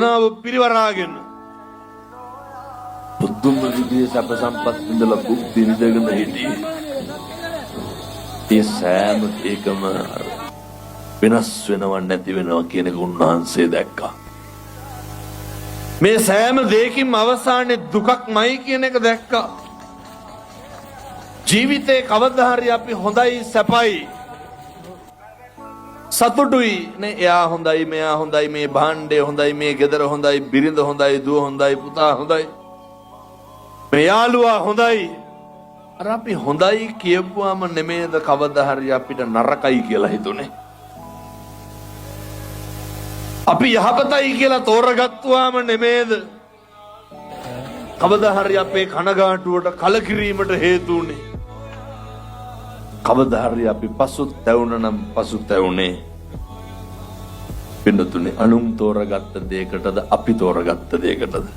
යෝජනාව පිරිවරාගෙන පුදුම විදිහේ සැප සම්පත් විඳලා බුද්ධි විඳගෙන හිටියේ. ඒ සෑම එකම වෙනස් වෙනව නැති වෙනවා කියන එක උන්වහන්සේ දැක්කා. මේ සෑම දෙයකින්ම අවසානයේ දුකක්මයි කියන එක දැක්කා. ජීවිතේ කවදා හරි අපි හොඳයි සැපයි සතුටුයි නේ. එයා හොඳයි, මෙයා හොඳයි, මේ භාණ්ඩය හොඳයි, මේ ගෙදර හොඳයි, බිරිඳ හොඳයි, දුව හොඳයි, පුතා හොඳයි, මේ යාළුවා හොඳයි. අර අපි හොඳයි කියපුවාම නෙමෙයිද කවදා හරි අපිට නරකයි කියලා හිතුනේ. අපි යහපතයි කියලා තෝරගත්තුවාම නෙමෙයිද කවදා හරි අපේ කනගාටුවට කලකිරීමට හේතු උනේ. කවදා හරි අපි පසුතැවුණනම් පසුතැවුනේ පින්නතුනේ අනුන් තෝරගත්ත දෙයකටද අපි තෝරගත්ත දෙයකටද?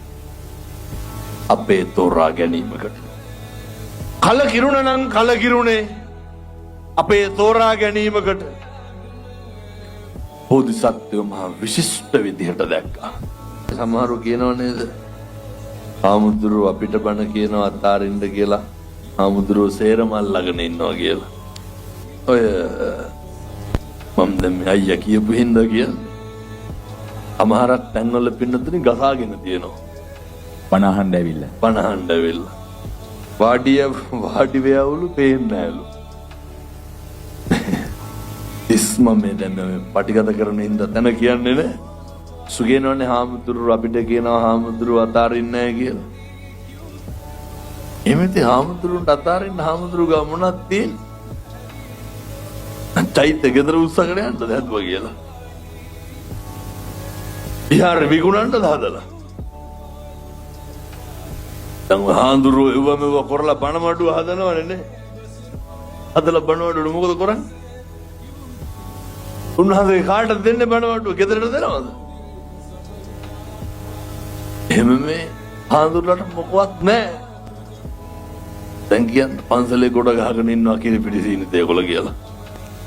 අපේ තෝරා ගැනීමකට. කලකිරුණනම් කලකිරුණේ අපේ තෝරා ගැනීමකට. බෝධිසත්වයෝ මහා විශිෂ්ට විදිහට දැක්කා. සමහරු කියනව නේද? හාමුදුරුවෝ අපිට බණ කියනවා අතාරින්න කියලා. හාමුදුරුවෝ සේරම අල්ලගෙන ඉන්නවා කියලා. ඔය මම දැන් මේ අයියා කියපු හින්දා කියන්නේ. අමහරක් තැන්වල පින්නතුනි ගසාගෙන තියෙනවා. බණ අහන්න ඇවිල්ලා. බණ අහන්න ඇවිල්ලා. වාඩි වෙවලු පේන්නේ නැලු. ඉස්ම මේ දැන් මේ පටිගත කරන හින්දා තන කියන්නේ නේ. සුගේනවනේ හාමුදුරුවෝ අපිට කියනවා හාමුදුරුවෝ අතාරින්නේ නැහැ කියලා. එමෙති හාමුදුරුවන්ට අතාරින්න හාමුදුරුවෝ ගා මොනක් තියෙන්නේ? චෛත්‍ය ගෙදර උස්සගෙන යන්නද හැදුවා කියලා. විහාර විගුණන්ට හදලා. දැන් හාමුදුරුවෝ එවම කරලා බණ මඩුව හදනවනේ නේ. හදලා බණ මඩුව මොකද කරන්නේ? උන්වහන්සේ කාටද දෙන්නේ බණ මඩුව? ගෙදරට දෙනවද? එහෙම මේ හාමුදුරුවන්ට මොකවත් නැහැ. දැන් කියන්නේ පන්සලේ ගොඩ ගහගෙන ඉන්නවා කියලා පිටිසීනිත ඒගොල්ලෝ කියලා.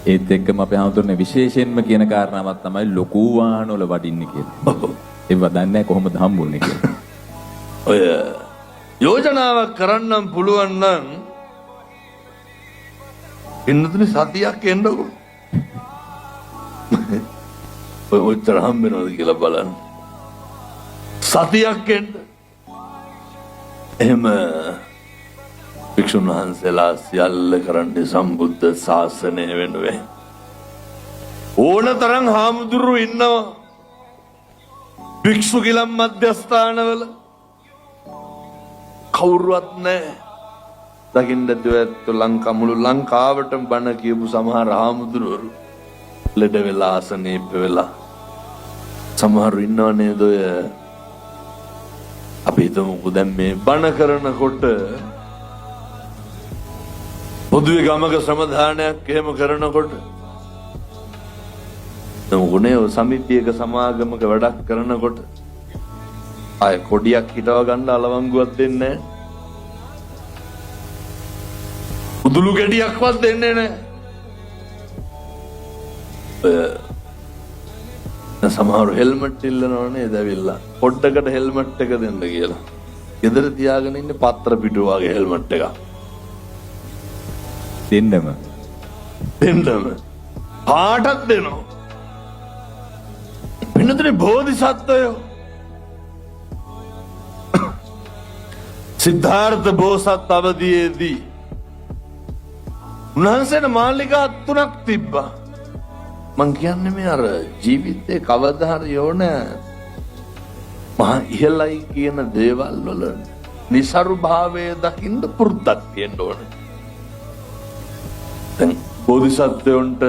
ඒත් එක්කම අපේ හාමුදුරනේ විශේෂයෙන්ම කියන කාරණාවක් තමයි ලොකු වාහන වල වඩින්නේ කියලා. ඒව දන්නේ කොහොමද හම්බුනේ කියලා. ඔය යෝජනාවක් කරන්නම් පුළුවන් නම් ඉන්නතුනි සතියක් එන්නකො. ඔය ඔච්චර හම්බෙනවද කියලා බලන්න. සතියක් එන්න. එහෙම භික්ෂුන් වහන්සේලා සියල්ල කරන්නේ සම්බුද්ධ ශාසනය වෙනුවෙන්. ඕනතරම් හාමුදුරුවෝ ඉන්නවා භික්ෂු ගිලන් මධ්‍යස්ථානවල. කවුරුවත් නැහැ. දකින්න දෙවැත්ත මුළු ලංකාවටම බණ කියපු සමහර හාමුදුරුවෝ ලෙඩ වෙලා ආසනීප වෙලා. සමහරු ඉන්නව නේද ඔය අපි හිතමුකෝ දැන් මේ බණ කරනකොට පොදුවේ ගමක සමාදානයක් එහෙම කරනකොට නෝනේ සමිතියක සමාගමක වැඩක් කරනකොට ආය කොඩියක් හිටව ගන්න අලවංගුවක් දෙන්නේ නැහැ. උදුළු ගෙඩියක්වත් දෙන්නේ නැහැ. සමහර හෙල්මට් ඉල්ලනව නේද ඇවිල්ලා පොඩ්ඩකට හෙල්මට් එක දෙන්න කියලා. ගෙදර තියාගෙන ඉන්නේ පත්‍ර පිටු වගේ හෙල්මට් එකක්. දෙන්නම පාටක් දෙනවා. වෙනතනේ බෝධිසත්වයෝ සිද්ධාර්ථ බෝසත් අවදීයේදී උන්වහන්සේට මාලිගා 3ක් තිබ්බා. මං කියන්නේ මේ අර ජීවිතේ කවදා හරි ඕන මහා ඉහළයි කියන දේවල් වල નિසරු භාවයේ දකින්න පුරුද්දක් තියෙන්න ඕනේ. දැන් බෝධිසත්වයන්ට